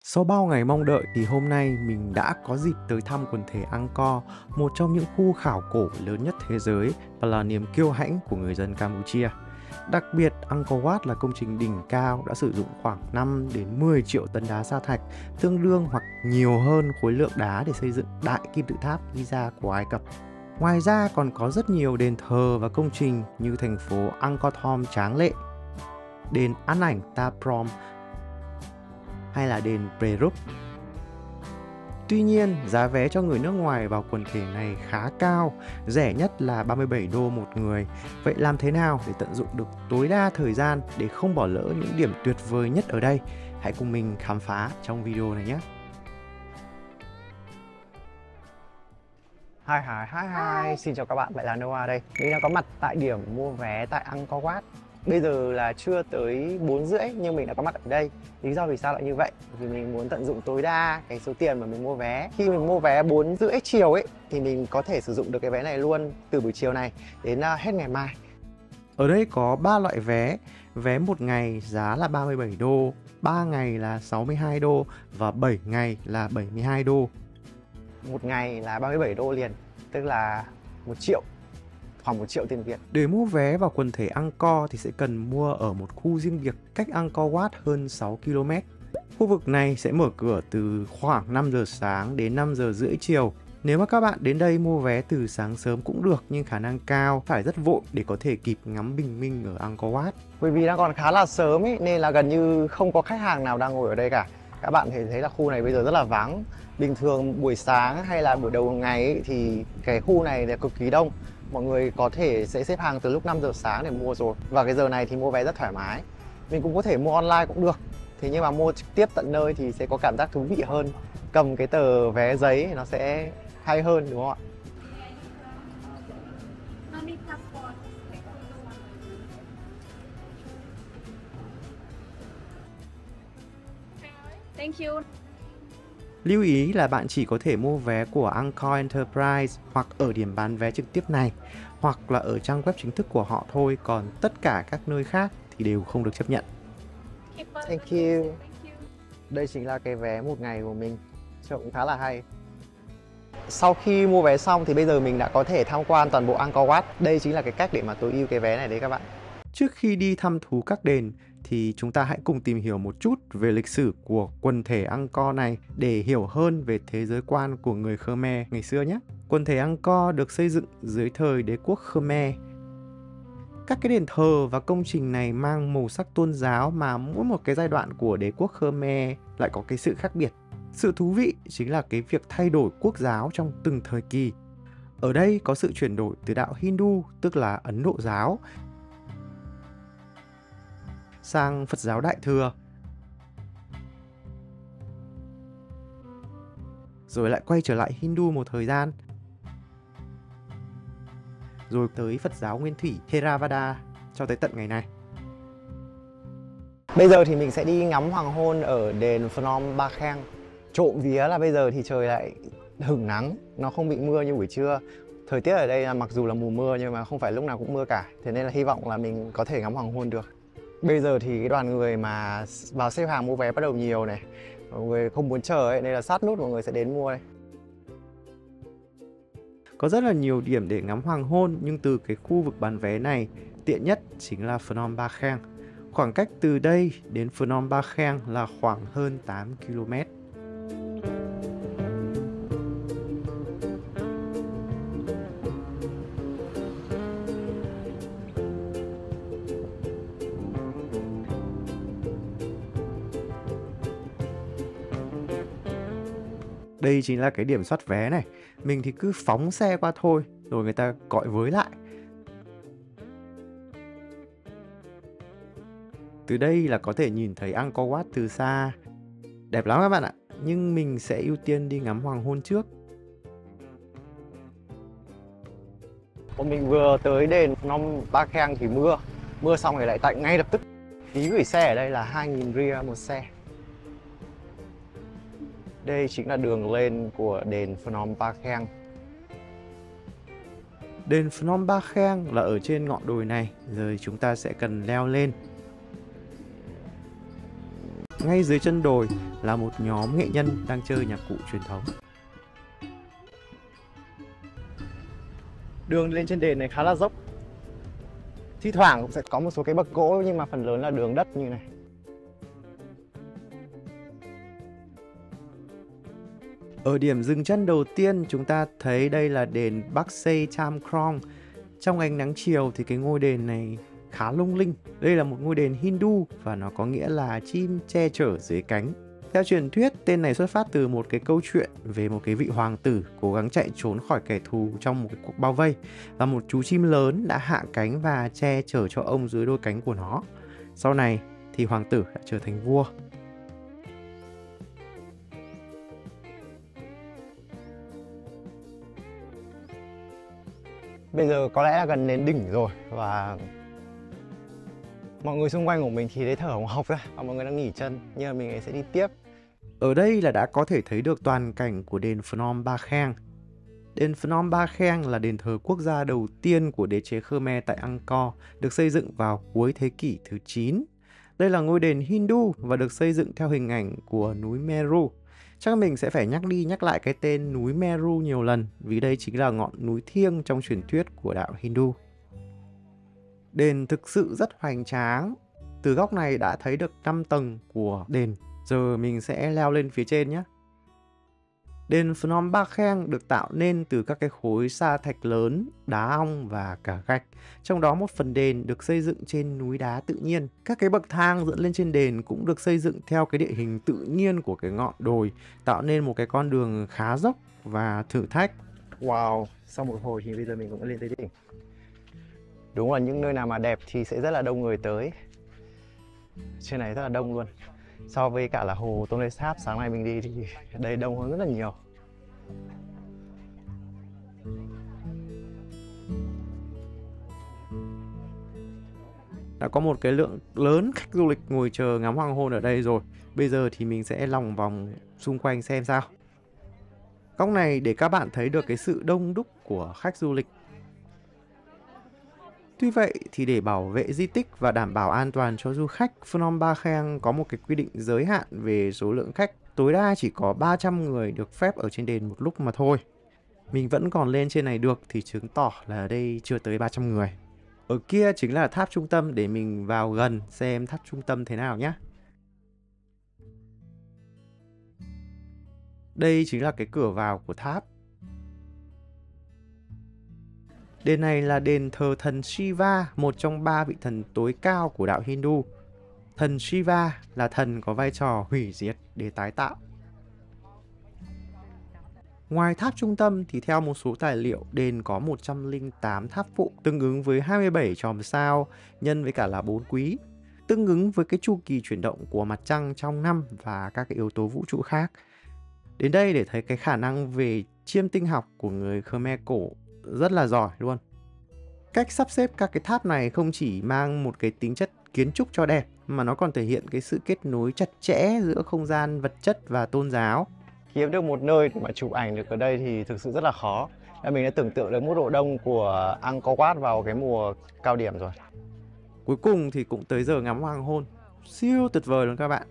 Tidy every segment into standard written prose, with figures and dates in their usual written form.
Sau bao ngày mong đợi thì hôm nay mình đã có dịp tới thăm quần thể Angkor, một trong những khu khảo cổ lớn nhất thế giới và là niềm kiêu hãnh của người dân Campuchia. Đặc biệt, Angkor Wat là công trình đỉnh cao đã sử dụng khoảng 5 đến 10 triệu tấn đá sa thạch, tương đương hoặc nhiều hơn khối lượng đá để xây dựng đại kim tự tháp Giza của Ai Cập. Ngoài ra còn có rất nhiều đền thờ và công trình như thành phố Angkor Thom tráng lệ, đền An Ảnh Ta Prohm hay là đền Prerup. Tuy nhiên, giá vé cho người nước ngoài vào quần thể này khá cao, rẻ nhất là 37 đô một người. Vậy làm thế nào để tận dụng được tối đa thời gian để không bỏ lỡ những điểm tuyệt vời nhất ở đây? Hãy cùng mình khám phá trong video này nhé! Hi, xin chào các bạn, vậy là Noah đây. Mình đang có mặt tại điểm mua vé tại Angkor Wat. Bây giờ là chưa tới 4 rưỡi nhưng mình đã có mặt ở đây. Lý do vì sao lại như vậy? Vì mình muốn tận dụng tối đa cái số tiền mà mình mua vé. Khi mình mua vé 4 rưỡi chiều ấy thì mình có thể sử dụng được cái vé này luôn từ buổi chiều này đến hết ngày mai. Ở đây có 3 loại vé. Vé 1 ngày giá là 37 đô, 3 ngày là 62 đô và 7 ngày là 72 đô. Một ngày là 37 đô liền, tức là 1 triệu, khoảng 1 triệu tiền Việt. Để mua vé vào quần thể Angkor thì sẽ cần mua ở một khu riêng biệt cách Angkor Wat hơn 6 km. Khu vực này sẽ mở cửa từ khoảng 5 giờ sáng đến 5 giờ rưỡi chiều. Nếu mà các bạn đến đây mua vé từ sáng sớm cũng được, nhưng khả năng cao phải rất vội để có thể kịp ngắm bình minh ở Angkor Wat. Bởi vì đang còn khá là sớm ấy, nên là gần như không có khách hàng nào đang ngồi ở đây cả. Các bạn thể thấy là khu này bây giờ rất là vắng. Bình thường buổi sáng hay là buổi đầu ngày ấy, thì cái khu này là cực kỳ đông. Mọi người có thể sẽ xếp hàng từ lúc 5 giờ sáng để mua rồi. Và cái giờ này thì mua vé rất thoải mái. Mình cũng có thể mua online cũng được. Thế nhưng mà mua trực tiếp tận nơi thì sẽ có cảm giác thú vị hơn. Cầm cái tờ vé giấy nó sẽ hay hơn, đúng không ạ? Thank you. Lưu ý là bạn chỉ có thể mua vé của Angkor Enterprise hoặc ở điểm bán vé trực tiếp này, hoặc là ở trang web chính thức của họ thôi, còn tất cả các nơi khác thì đều không được chấp nhận. Thank you. Đây chính là cái vé 1 ngày của mình, cũng khá là hay. Sau khi mua vé xong thì bây giờ mình đã có thể tham quan toàn bộ Angkor Wat. Đây chính là cái cách để mà tối ưu cái vé này đấy các bạn. Trước khi đi thăm thú các đền thì chúng ta hãy cùng tìm hiểu một chút về lịch sử của quần thể Angkor này để hiểu hơn về thế giới quan của người Khmer ngày xưa nhé. Quần thể Angkor được xây dựng dưới thời đế quốc Khmer. Các cái đền thờ và công trình này mang màu sắc tôn giáo mà mỗi một cái giai đoạn của đế quốc Khmer lại có cái sự khác biệt. Sự thú vị chính là cái việc thay đổi quốc giáo trong từng thời kỳ. Ở đây có sự chuyển đổi từ đạo Hindu, tức là Ấn Độ giáo, sang Phật giáo Đại Thừa, rồi lại quay trở lại Hindu một thời gian, rồi tới Phật giáo Nguyên Thủy Theravada cho tới tận ngày nay. Bây giờ thì mình sẽ đi ngắm hoàng hôn ở đền Phnom Bakheng. Trộm vía là bây giờ thì trời lại hửng nắng, nó không bị mưa như buổi trưa. Thời tiết ở đây là mặc dù là mùa mưa nhưng mà không phải lúc nào cũng mưa cả. Thế nên là hy vọng là mình có thể ngắm hoàng hôn được. Bây giờ thì cái đoàn người mà vào xếp hàng mua vé bắt đầu nhiều này. Mọi người không muốn chờ ấy, nên là sát nút mọi người sẽ đến mua đây. Có rất là nhiều điểm để ngắm hoàng hôn, nhưng từ cái khu vực bán vé này, tiện nhất chính là Phnom Bakheng. Khoảng cách từ đây đến Phnom Bakheng là khoảng hơn 8 km. Đây chính là cái điểm soát vé này. Mình thì cứ phóng xe qua thôi, rồi người ta gọi với lại. Từ đây là có thể nhìn thấy Angkor Wat từ xa. Đẹp lắm các bạn ạ. Nhưng mình sẽ ưu tiên đi ngắm hoàng hôn trước. Mình vừa tới đền Phnom Bakheng thì mưa xong rồi lại tạnh ngay lập tức. Phí gửi xe ở đây là 2.000 ria một xe. Đây chính là đường lên của đền Phnom Bakheng. Đền Phnom Bakheng là ở trên ngọn đồi này, rồi chúng ta sẽ cần leo lên. ngay dưới chân đồi là một nhóm nghệ nhân đang chơi nhạc cụ truyền thống. Đường lên trên đền này khá là dốc. Thi thoảng cũng sẽ có một số cái bậc gỗ nhưng mà phần lớn là đường đất như này. Ở điểm dừng chân đầu tiên, chúng ta thấy đây là đền Bắc Say Tham Krong. Trong ánh nắng chiều thì cái ngôi đền này khá lung linh. Đây là một ngôi đền Hindu và nó có nghĩa là chim che chở dưới cánh. Theo truyền thuyết, tên này xuất phát từ một cái câu chuyện về một cái vị hoàng tử cố gắng chạy trốn khỏi kẻ thù trong một cái cuộc bao vây, và một chú chim lớn đã hạ cánh và che chở cho ông dưới đôi cánh của nó. Sau này thì hoàng tử đã trở thành vua. Bây giờ có lẽ là gần đến đỉnh rồi và mọi người xung quanh của mình thì đấy thở hồng hộc ra và mọi người đang nghỉ chân, nhưng mà mình sẽ đi tiếp. Ở đây là đã có thể thấy được toàn cảnh của đền Phnom Ba Kheng. Đền Phnom Ba Kheng là đền thờ quốc gia đầu tiên của đế chế Khmer tại Angkor, được xây dựng vào cuối thế kỷ thứ 9. Đây là ngôi đền Hindu và được xây dựng theo hình ảnh của núi Meru. Chắc mình sẽ phải nhắc đi nhắc lại cái tên núi Meru nhiều lần, vì đây chính là ngọn núi thiêng trong truyền thuyết của đạo Hindu. Đền thực sự rất hoành tráng. Từ góc này đã thấy được 5 tầng của đền. Giờ mình sẽ leo lên phía trên nhé. Đền Phnom Ba Kheng được tạo nên từ các cái khối sa thạch lớn, đá ong và cả gạch. Trong đó một phần đền được xây dựng trên núi đá tự nhiên. Các cái bậc thang dẫn lên trên đền cũng được xây dựng theo cái địa hình tự nhiên của cái ngọn đồi, tạo nên một cái con đường khá dốc và thử thách. Wow, sau một hồi thì bây giờ mình cũng đã lên tới đỉnh. Đúng là những nơi nào mà đẹp thì sẽ rất là đông người tới. Trên này rất là đông luôn. So với cả là hồ Tonle Sap sáng nay mình đi thì đây đông hơn rất là nhiều. Đã có một cái lượng lớn khách du lịch ngồi chờ ngắm hoàng hôn ở đây rồi. Bây giờ thì mình sẽ lòng vòng xung quanh xem sao. Góc này để các bạn thấy được cái sự đông đúc của khách du lịch. Tuy vậy thì để bảo vệ di tích và đảm bảo an toàn cho du khách, Phnom Ba Kheng có một cái quy định giới hạn về số lượng khách. Tối đa chỉ có 300 người được phép ở trên đền một lúc mà thôi. Mình vẫn còn lên trên này được thì chứng tỏ là ở đây chưa tới 300 người. Ở kia chính là tháp trung tâm, để mình vào gần xem tháp trung tâm thế nào nhé. Đây chính là cái cửa vào của tháp. Đền này là đền thờ thần Shiva, một trong 3 vị thần tối cao của đạo Hindu. Thần Shiva là thần có vai trò hủy diệt để tái tạo. Ngoài tháp trung tâm thì theo một số tài liệu, đền có 108 tháp phụ, tương ứng với 27 chòm sao nhân với cả là 4 quý, tương ứng với cái chu kỳ chuyển động của mặt trăng trong năm và các cái yếu tố vũ trụ khác. Đến đây để thấy cái khả năng về chiêm tinh học của người Khmer cổ rất là giỏi luôn. Cách sắp xếp các cái tháp này không chỉ mang một cái tính chất kiến trúc cho đẹp, mà nó còn thể hiện cái sự kết nối chặt chẽ giữa không gian vật chất và tôn giáo. Kiếm được một nơi để mà chụp ảnh được ở đây thì thực sự rất là khó. Mình đã tưởng tượng đến mức độ đông của Angkor Wat vào cái mùa cao điểm rồi. Cuối cùng thì cũng tới giờ ngắm hoàng hôn. Siêu tuyệt vời luôn các bạn.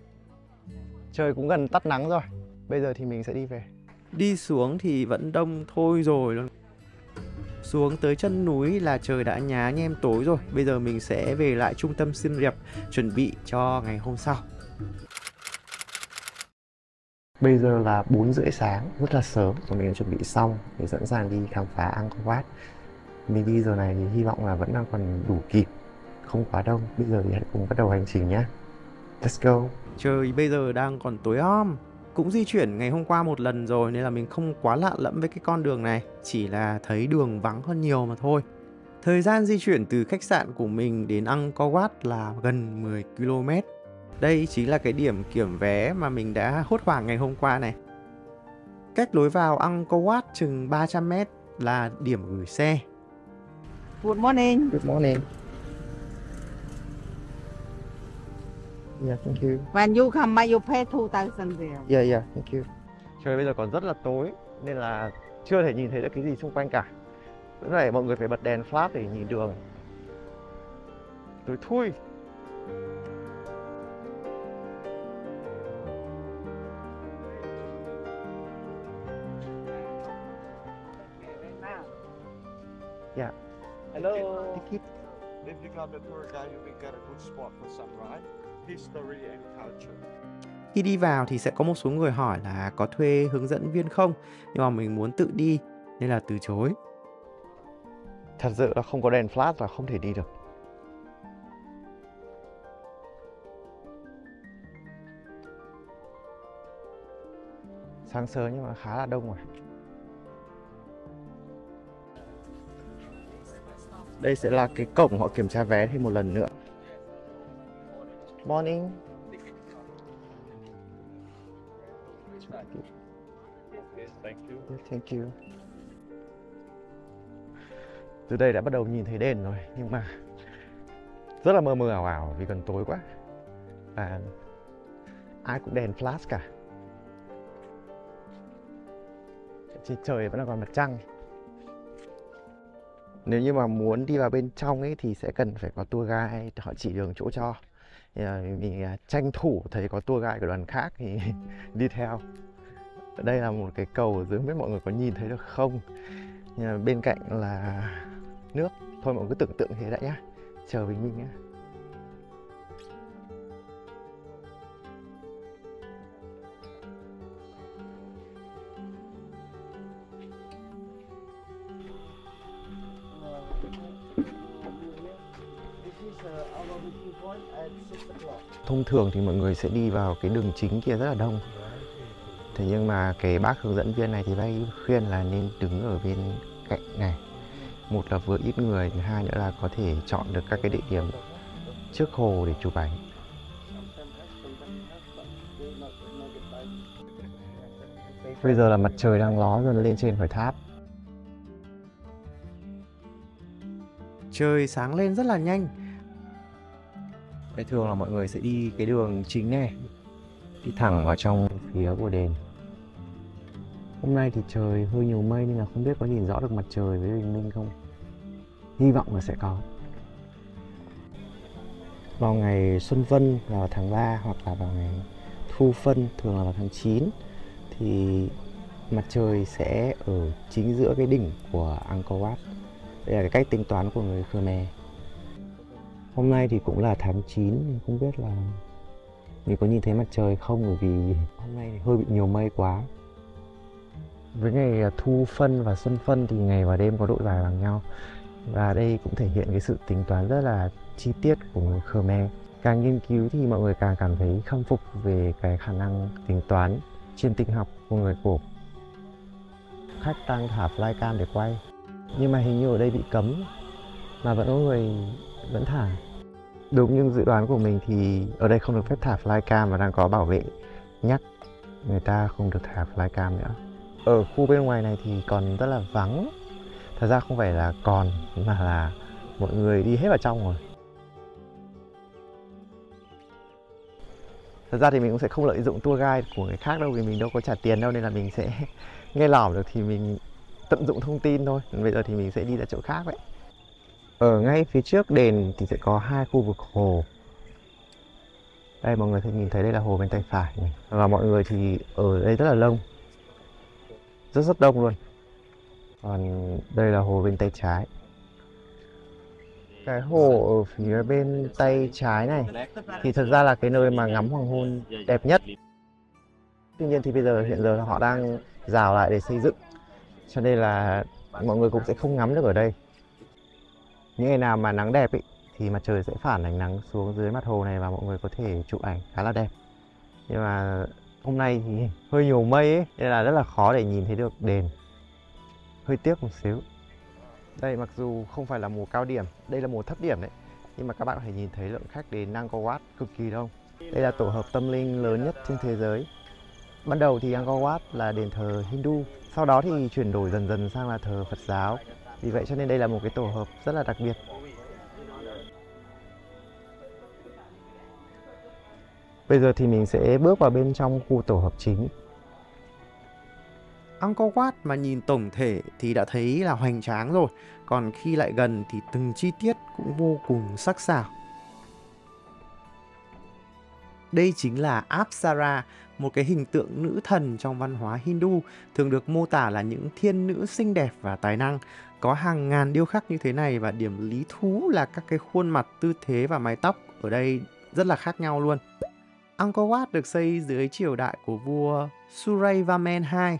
Trời cũng gần tắt nắng rồi. Bây giờ thì mình sẽ đi về. Đi xuống thì vẫn đông thôi rồi luôn. Xuống tới chân núi là trời đã nhá nhem tối rồi. Bây giờ mình sẽ về lại trung tâm Siem Reap, chuẩn bị cho ngày hôm sau. Bây giờ là 4 rưỡi sáng, rất là sớm và mình đã chuẩn bị xong để sẵn sàng đi khám phá Angkor Wat. Mình đi giờ này thì hy vọng là vẫn đang còn đủ kịp, không quá đông. Bây giờ thì hãy cùng bắt đầu hành trình nhé. Let's go. Trời bây giờ đang còn tối om. Cũng di chuyển ngày hôm qua một lần rồi nên là mình không quá lạ lẫm với cái con đường này, chỉ là thấy đường vắng hơn nhiều mà thôi. Thời gian di chuyển từ khách sạn của mình đến Angkor Wat là gần 10 km. Đây chính là cái điểm kiểm vé mà mình đã hốt hoảng ngày hôm qua này. Cách lối vào Angkor Wat chừng 300 m là điểm gửi xe. Good morning. Good morning. Yeah, thank you. When you come back, you pay 2,000 there. Yeah, thank you. Trời bây giờ còn rất là tối nên là chưa thể nhìn thấy được cái gì xung quanh cả. Lúc này mọi người phải bật đèn flash để nhìn đường. Tối thui. Yeah. Hello. Ticket. If you got the tour guide, you will get a good spot for sunrise, history and culture. Khi đi vào thì sẽ có một số người hỏi là có thuê hướng dẫn viên không, nhưng mà mình muốn tự đi nên là từ chối. Thật sự là không có đèn flash là không thể đi được. Sáng sớm nhưng mà khá là đông rồi. Đây sẽ là cái cổng họ kiểm tra vé thêm một lần nữa. Morning. Thank you. Yes, thank you. Từ đây đã bắt đầu nhìn thấy đèn rồi, nhưng mà rất là mờ mờ ảo ảo vì còn tối quá. Và ai cũng đèn flash cả. Trên trời vẫn là còn mặt trăng. Nếu như mà muốn đi vào bên trong ấy thì sẽ cần phải có tour guide họ chỉ đường chỗ cho. Mình tranh thủ thấy có tour guide của đoàn khác thì đi theo. Ở đây là một cái cầu ở dưới, không biết mọi người có nhìn thấy được không. Bên cạnh là nước. Thôi mọi người cứ tưởng tượng thế đã nhá. Chờ bình minh nhá. Thông thường thì mọi người sẽ đi vào cái đường chính kia rất là đông. Thế nhưng mà cái bác hướng dẫn viên này thì bác khuyên là nên đứng ở bên cạnh này. Một là vừa ít người, hai nữa là có thể chọn được các cái địa điểm trước hồ để chụp ảnh. Bây giờ là mặt trời đang ló dần lên trên khỏi tháp. Trời sáng lên rất là nhanh. Đây thường là mọi người sẽ đi cái đường chính này, đi thẳng vào trong phía của đền. Hôm nay thì trời hơi nhiều mây nên là không biết có nhìn rõ được mặt trời với bình minh không. Hy vọng là sẽ có. Vào ngày Xuân Vân là vào tháng 3 hoặc là vào ngày Thu Phân thường là vào tháng 9 thì mặt trời sẽ ở chính giữa cái đỉnh của Angkor Wat. Đây là cái cách tính toán của người Khmer. Hôm nay thì cũng là tháng 9, không biết là mình có nhìn thấy mặt trời không, bởi vì hôm nay thì hơi bị nhiều mây quá. Với ngày Thu Phân và Xuân Phân thì ngày và đêm có độ dài bằng nhau. Và đây cũng thể hiện cái sự tính toán rất là chi tiết của người Khmer. Càng nghiên cứu thì mọi người càng cảm thấy khâm phục về cái khả năng tính toán chiêm tinh học của người cổ. Khách đang thả flycam để quay, nhưng mà hình như ở đây bị cấm mà vẫn có người vẫn thả. Đúng như dự đoán của mình thì ở đây không được phép thả flycam và đang có bảo vệ nhắc người ta không được thả flycam nữa. Ở khu bên ngoài này thì còn rất là vắng. Thật ra không phải là còn mà là mọi người đi hết vào trong rồi. Thật ra thì mình cũng sẽ không lợi dụng tour guide của người khác đâu, vì mình đâu có trả tiền đâu, nên là mình sẽ nghe lỏm được thì mình tận dụng thông tin thôi. Bây giờ thì mình sẽ đi ra chỗ khác vậy. Ở ngay phía trước đền thì sẽ có hai khu vực hồ. Đây mọi người sẽ nhìn thấy đây là hồ bên tay phải này. Và mọi người thì ở đây rất là đông, rất đông luôn. Còn đây là hồ bên tay trái. Cái hồ ở phía bên tay trái này thì thật ra là cái nơi mà ngắm hoàng hôn đẹp nhất. Tuy nhiên thì bây giờ hiện giờ họ đang rào lại để xây dựng, cho nên là mọi người cũng sẽ không ngắm được ở đây. Những ngày nào mà nắng đẹp ý, thì mặt trời sẽ phản ánh nắng xuống dưới mặt hồ này và mọi người có thể chụp ảnh khá là đẹp. Nhưng mà hôm nay thì hơi nhiều mây ấy, nên là rất là khó để nhìn thấy được đền. Hơi tiếc một xíu. Đây mặc dù không phải là mùa cao điểm, đây là mùa thấp điểm đấy, nhưng mà các bạn có thể nhìn thấy lượng khách đến Angkor Wat cực kỳ đông. Đây là tổ hợp tâm linh lớn nhất trên thế giới. Ban đầu thì Angkor Wat là đền thờ Hindu, sau đó thì chuyển đổi dần dần sang là thờ Phật giáo. Vì vậy cho nên đây là một cái tổ hợp rất là đặc biệt. Bây giờ thì mình sẽ bước vào bên trong khu tổ hợp chính. Angkor Wat mà nhìn tổng thể thì đã thấy là hoành tráng rồi, còn khi lại gần thì từng chi tiết cũng vô cùng sắc sảo. Đây chính là Apsara, một cái hình tượng nữ thần trong văn hóa Hindu, thường được mô tả là những thiên nữ xinh đẹp và tài năng. có hàng ngàn điêu khắc như thế này và điểm lý thú là các cái khuôn mặt, tư thế và mái tóc ở đây rất là khác nhau luôn. Angkor Wat được xây dưới triều đại của vua Suryavarman II.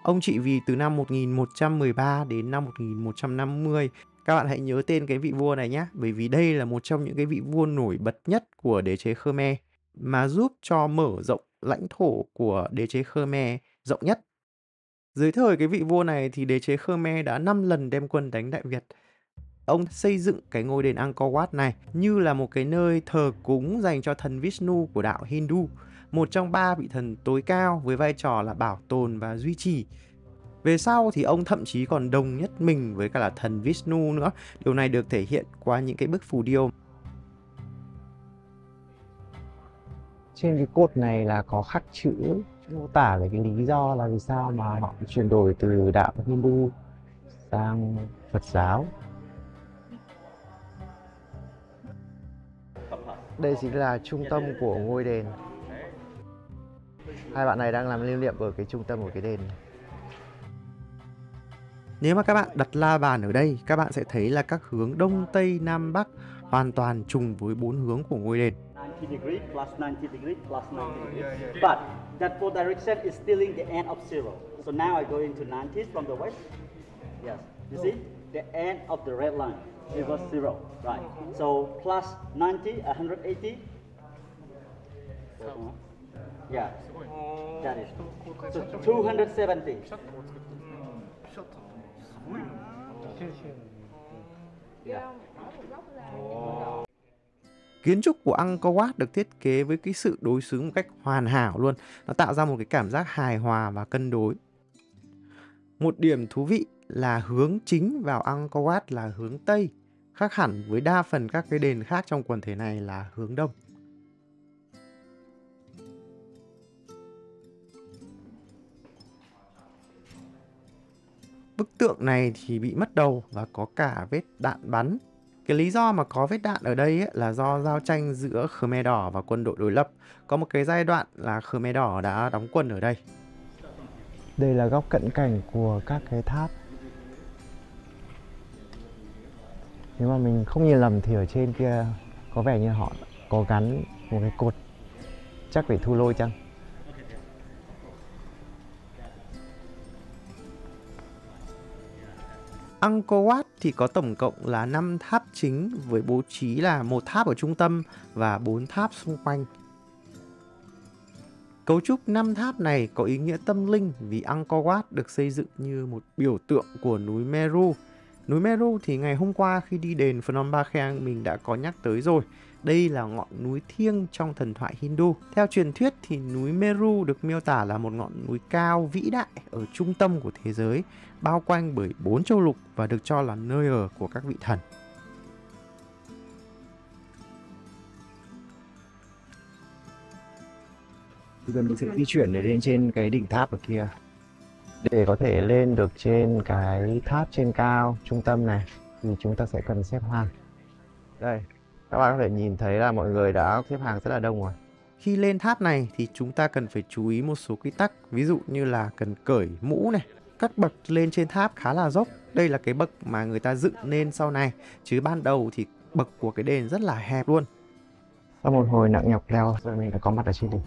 Ông trị vì từ năm 1113 đến năm 1150. Các bạn hãy nhớ tên cái vị vua này nhé, bởi vì đây là một trong những cái vị vua nổi bật nhất của đế chế Khmer mà giúp cho mở rộng lãnh thổ của đế chế Khmer rộng nhất. Dưới thời cái vị vua này thì đế chế Khmer đã 5 lần đem quân đánh Đại Việt. Ông xây dựng cái ngôi đền Angkor Wat này như là một cái nơi thờ cúng dành cho thần Vishnu của đạo Hindu, một trong 3 vị thần tối cao với vai trò là bảo tồn và duy trì. Về sau thì ông thậm chí còn đồng nhất mình với cả là thần Vishnu nữa. Điều này được thể hiện qua những cái bức phù điêu. Trên cái cột này là có khắc chữ mô tả về cái lý do là vì sao mà họ chuyển đổi từ đạo Hindu sang Phật giáo. Đây chính là trung tâm của ngôi đền. Hai bạn này đang làm lưu niệm ở cái trung tâm của cái đền. Nếu mà các bạn đặt la bàn ở đây, các bạn sẽ thấy là các hướng Đông, Tây, Nam, Bắc hoàn toàn trùng với 4 hướng của ngôi đền. 90 degree plus 90 degree plus 90 degree. But that four direction is still in the end of zero. So now I go into 90 from the west. Yes. You see? The end of the red line. It was zero. Right. So plus 90, 180. Yeah. That is. So 270. Yeah. Kiến trúc của Angkor Wat được thiết kế với cái sự đối xứng một cách hoàn hảo luôn. Nó tạo ra một cái cảm giác hài hòa và cân đối. Một điểm thú vị là hướng chính vào Angkor Wat là hướng Tây, khác hẳn với đa phần các cái đền khác trong quần thể này là hướng Đông. Bức tượng này thì bị mất đầu và có cả vết đạn bắn. Cái lý do mà có vết đạn ở đây ấy, là do giao tranh giữa Khmer Đỏ và quân đội đối lập. Có một cái giai đoạn là Khmer Đỏ đã đóng quân ở đây. Đây là góc cận cảnh của các cái tháp. Nếu mà mình không nhìn lầm thì ở trên kia có vẻ như họ có gắn một cái cột. Chắc phải thu lôi chăng? Angkor Wat thì có tổng cộng là 5 tháp chính với bố trí là một tháp ở trung tâm và 4 tháp xung quanh. Cấu trúc 5 tháp này có ý nghĩa tâm linh vì Angkor Wat được xây dựng như một biểu tượng của núi Meru. Núi Meru thì ngày hôm qua khi đi đền Phnom Penh mình đã có nhắc tới rồi. Đây là ngọn núi thiêng trong thần thoại Hindu. Theo truyền thuyết thì núi Meru được miêu tả là một ngọn núi cao vĩ đại ở trung tâm của thế giới, bao quanh bởi 4 châu lục và được cho là nơi ở của các vị thần. Bây giờ mình sẽ di chuyển để lên trên cái đỉnh tháp ở kia. Để có thể lên được trên cái tháp trên cao trung tâm này thì chúng ta sẽ cần xếp hàng. Đây, các bạn có thể nhìn thấy là mọi người đã xếp hàng rất là đông rồi. Khi lên tháp này thì chúng ta cần phải chú ý một số quy tắc, ví dụ như là cần cởi mũ này. Các bậc lên trên tháp khá là dốc. Đây là cái bậc mà người ta dựng lên sau này, chứ ban đầu thì bậc của cái đền rất là hẹp luôn. Sau một hồi nặng nhọc leo rồi mình đã có mặt ở trên đỉnh.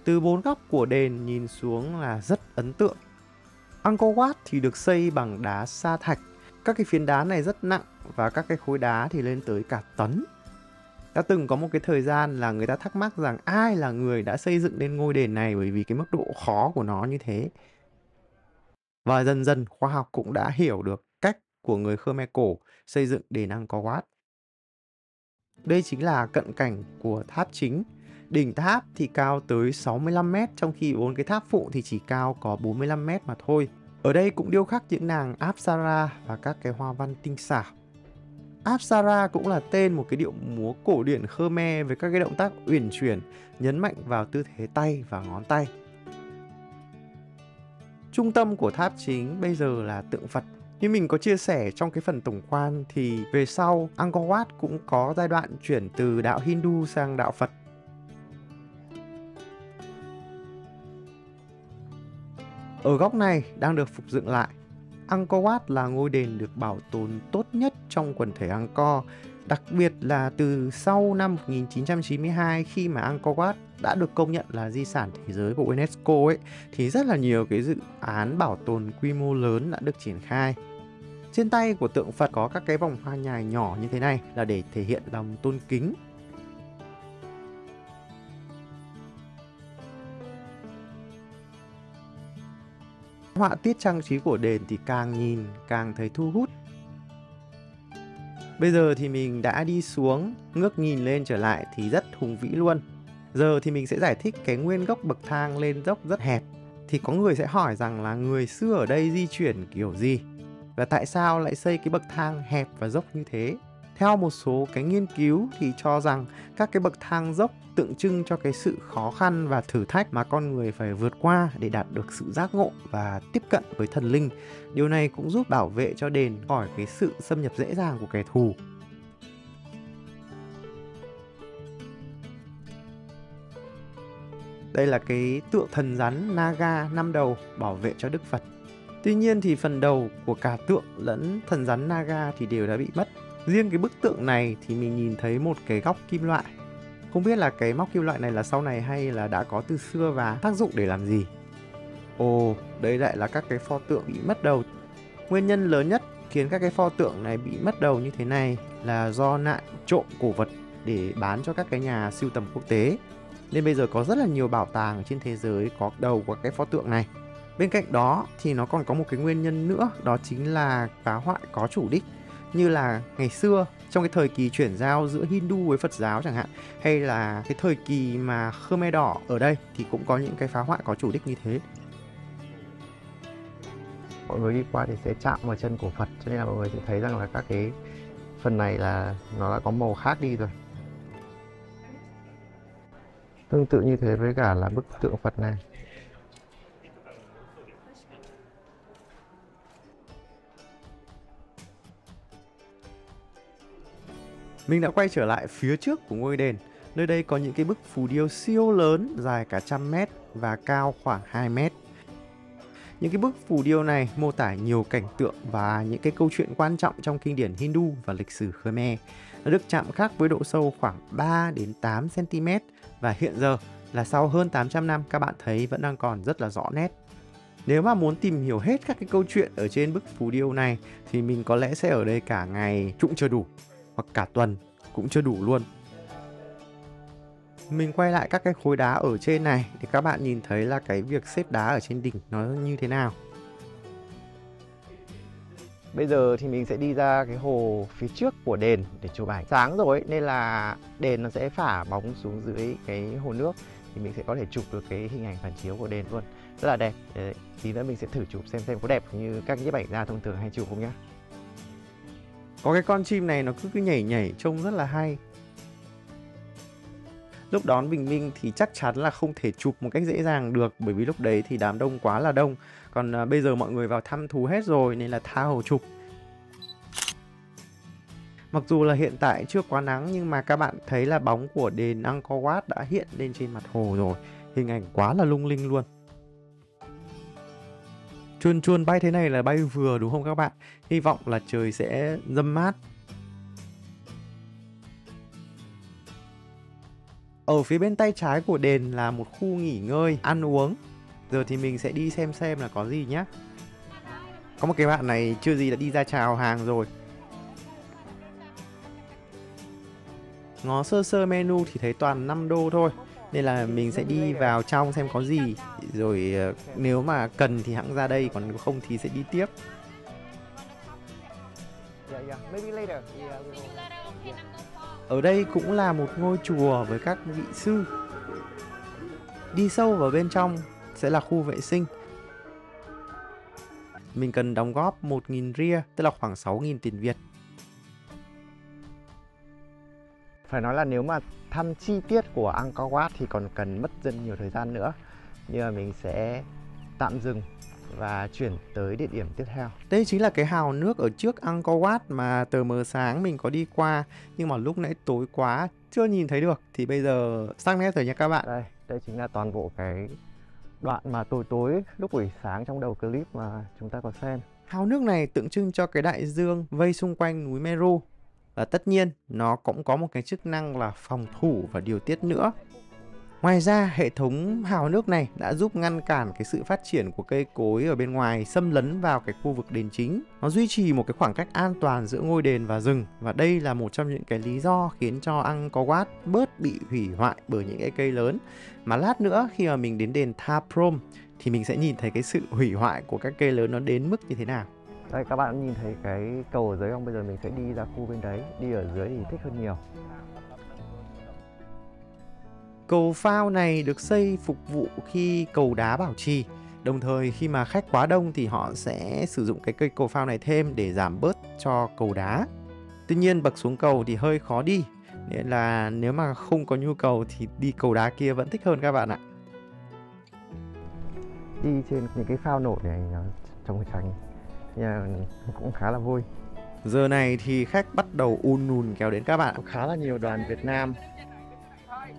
Từ 4 góc của đền nhìn xuống là rất ấn tượng. Angkor Wat thì được xây bằng đá sa thạch. Các cái phiến đá này rất nặng và các cái khối đá thì lên tới cả tấn. Đã từng có một cái thời gian là người ta thắc mắc rằng ai là người đã xây dựng nên ngôi đền này bởi vì cái mức độ khó của nó như thế. Và dần dần khoa học cũng đã hiểu được cách của người Khmer cổ xây dựng đền Angkor Wat. Đây chính là cận cảnh của tháp chính. Đỉnh tháp thì cao tới 65 m, trong khi 4 cái tháp phụ thì chỉ cao có 45 m mà thôi. Ở đây cũng điêu khắc những nàng Apsara và các cái hoa văn tinh xảo. Apsara cũng là tên một cái điệu múa cổ điển Khmer với các cái động tác uyển chuyển, nhấn mạnh vào tư thế tay và ngón tay. Trung tâm của tháp chính bây giờ là tượng Phật. Như mình có chia sẻ trong cái phần tổng quan thì về sau Angkor Wat cũng có giai đoạn chuyển từ đạo Hindu sang đạo Phật. Ở góc này đang được phục dựng lại. Angkor Wat là ngôi đền được bảo tồn tốt nhất trong quần thể Angkor. Đặc biệt là từ sau năm 1992 khi mà Angkor Wat đã được công nhận là di sản thế giới của UNESCO ấy, thì rất là nhiều cái dự án bảo tồn quy mô lớn đã được triển khai. Trên tay của tượng Phật có các cái vòng hoa nhài nhỏ như thế này là để thể hiện lòng tôn kính. Họa tiết trang trí của đền thì càng nhìn càng thấy thu hút. Bây giờ thì mình đã đi xuống, ngước nhìn lên trở lại thì rất hùng vĩ luôn. Giờ thì mình sẽ giải thích cái nguyên gốc bậc thang lên dốc rất hẹp. Thì có người sẽ hỏi rằng là người xưa ở đây di chuyển kiểu gì? Và tại sao lại xây cái bậc thang hẹp và dốc như thế? Theo một số cái nghiên cứu thì cho rằng các cái bậc thang dốc tượng trưng cho cái sự khó khăn và thử thách mà con người phải vượt qua để đạt được sự giác ngộ và tiếp cận với thần linh. Điều này cũng giúp bảo vệ cho đền khỏi cái sự xâm nhập dễ dàng của kẻ thù. Đây là cái tượng thần rắn Naga 5 đầu bảo vệ cho Đức Phật. Tuy nhiên thì phần đầu của cả tượng lẫn thần rắn Naga thì đều đã bị mất. Riêng cái bức tượng này thì mình nhìn thấy một cái góc kim loại. Không biết là cái móc kim loại này là sau này hay là đã có từ xưa và tác dụng để làm gì. Ồ, đây lại là các cái pho tượng bị mất đầu. Nguyên nhân lớn nhất khiến các cái pho tượng này bị mất đầu như thế này là do nạn trộm cổ vật để bán cho các cái nhà sưu tầm quốc tế. Nên bây giờ có rất là nhiều bảo tàng trên thế giới có đầu của cái pho tượng này. Bên cạnh đó thì nó còn có một cái nguyên nhân nữa, đó chính là phá hoại có chủ đích. Như là ngày xưa trong cái thời kỳ chuyển giao giữa Hindu với Phật giáo chẳng hạn, hay là cái thời kỳ mà Khmer Đỏ ở đây thì cũng có những cái phá hoại có chủ đích như thế. Mọi người đi qua thì sẽ chạm vào chân của Phật, cho nên là mọi người sẽ thấy rằng là các cái phần này là nó đã có màu khác đi rồi. Tương tự như thế với cả là bức tượng Phật này. Mình đã quay trở lại phía trước của ngôi đền. Nơi đây có những cái bức phù điêu siêu lớn dài cả 100 mét và cao khoảng 2 mét. Những cái bức phù điêu này mô tả nhiều cảnh tượng và những cái câu chuyện quan trọng trong kinh điển Hindu và lịch sử Khmer. Nó được chạm khắc với độ sâu khoảng 3 đến 8 cm và hiện giờ là sau hơn 800 năm các bạn thấy vẫn đang còn rất là rõ nét. Nếu mà muốn tìm hiểu hết các cái câu chuyện ở trên bức phù điêu này thì mình có lẽ sẽ ở đây cả ngày cũng chưa đủ, hoặc cả tuần cũng chưa đủ luôn. Mình quay lại các cái khối đá ở trên này để các bạn nhìn thấy là cái việc xếp đá ở trên đỉnh nó như thế nào. Bây giờ thì mình sẽ đi ra cái hồ phía trước của đền để chụp ảnh. Sáng rồi ấy, nên là đền nó sẽ phả bóng xuống dưới cái hồ nước, thì mình sẽ có thể chụp được cái hình ảnh phản chiếu của đền luôn. Rất là đẹp. Đấy, tí nữa mình sẽ thử chụp xem có đẹp như các nhiếp ảnh gia thông thường hay chụp không nhá. Có cái con chim này nó cứ nhảy nhảy trông rất là hay. Lúc đón bình minh thì chắc chắn là không thể chụp một cách dễ dàng được, bởi vì lúc đấy thì đám đông quá là đông. Còn bây giờ mọi người vào thăm thú hết rồi nên là tha hồ chụp. Mặc dù là hiện tại chưa quá nắng nhưng mà các bạn thấy là bóng của đền Angkor Wat đã hiện lên trên mặt hồ rồi. Hình ảnh quá là lung linh luôn. Chuồn chuồn bay thế này là bay vừa đúng không các bạn? Hy vọng là trời sẽ râm mát. Ở phía bên tay trái của đền là một khu nghỉ ngơi, ăn uống. Giờ thì mình sẽ đi xem là có gì nhé. Có một cái bạn này chưa gì đã đi ra chào hàng rồi. Ngó sơ sơ menu thì thấy toàn 5 đô thôi. Nên là mình sẽ đi vào trong xem có gì. Rồi nếu mà cần thì hẵng ra đây, còn không thì sẽ đi tiếp. Maybe later. Ở đây cũng là một ngôi chùa với các vị sư. Đi sâu vào bên trong sẽ là khu vệ sinh. Mình cần đóng góp 1.000 ria, tức là khoảng 6.000 tiền Việt. Phải nói là nếu mà thăm chi tiết của Angkor Wat thì còn cần mất rất nhiều thời gian nữa. Nhưng mà mình sẽ tạm dừng và chuyển tới địa điểm tiếp theo. Đây chính là cái hào nước ở trước Angkor Wat mà tờ mờ sáng mình có đi qua, nhưng mà lúc nãy tối quá chưa nhìn thấy được, thì bây giờ sắc nét rồi nha các bạn. Đây chính là toàn bộ cái đoạn mà tối lúc buổi sáng trong đầu clip mà chúng ta có xem. Hào nước này tượng trưng cho cái đại dương vây xung quanh núi Meru. Và tất nhiên, nó cũng có một cái chức năng là phòng thủ và điều tiết nữa. Ngoài ra, hệ thống hào nước này đã giúp ngăn cản cái sự phát triển của cây cối ở bên ngoài xâm lấn vào cái khu vực đền chính. Nó duy trì một cái khoảng cách an toàn giữa ngôi đền và rừng, và đây là một trong những cái lý do khiến cho Angkor Wat bớt bị hủy hoại bởi những cái cây lớn. Mà lát nữa khi mà mình đến đền Tháp Prom thì mình sẽ nhìn thấy cái sự hủy hoại của các cây lớn nó đến mức như thế nào. Đây các bạn nhìn thấy cái cầu ở dưới không? Bây giờ mình sẽ đi ra khu bên đấy, đi ở dưới thì thích hơn nhiều. Cầu phao này được xây phục vụ khi cầu đá bảo trì. Đồng thời khi mà khách quá đông thì họ sẽ sử dụng cái cây cầu phao này thêm để giảm bớt cho cầu đá. Tuy nhiên bậc xuống cầu thì hơi khó đi, nên là nếu mà không có nhu cầu thì đi cầu đá kia vẫn thích hơn các bạn ạ. Đi trên những cái phao nổi này nó trông tránh cũng khá là vui. Giờ này thì khách bắt đầu ùn ùn kéo đến các bạn. Khá là nhiều đoàn Việt Nam.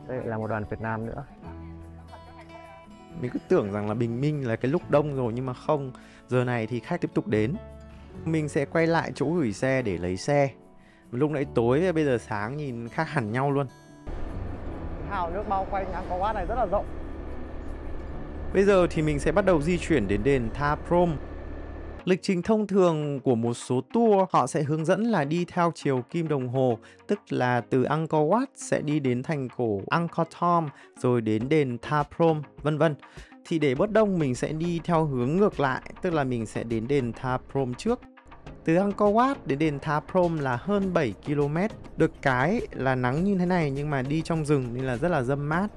Đây là một đoàn Việt Nam nữa. Mình cứ tưởng rằng là bình minh là cái lúc đông rồi nhưng mà không. Giờ này thì khách tiếp tục đến. Mình sẽ quay lại chỗ gửi xe để lấy xe. Lúc nãy tối bây giờ sáng nhìn khác hẳn nhau luôn. Hào nước bao quanh Angkor Wat này rất là rộng. Bây giờ thì mình sẽ bắt đầu di chuyển đến đền Tháp Prom. Lịch trình thông thường của một số tour họ sẽ hướng dẫn là đi theo chiều kim đồng hồ, tức là từ Angkor Wat sẽ đi đến thành cổ Angkor Thom rồi đến đền Tháp Prom, vân vân. Thì để bớt đông mình sẽ đi theo hướng ngược lại, tức là mình sẽ đến đền Tháp Prom trước. Từ Angkor Wat đến đền Tháp Prom là hơn 7 km. Được cái là nắng như thế này nhưng mà đi trong rừng nên là rất là râm mát.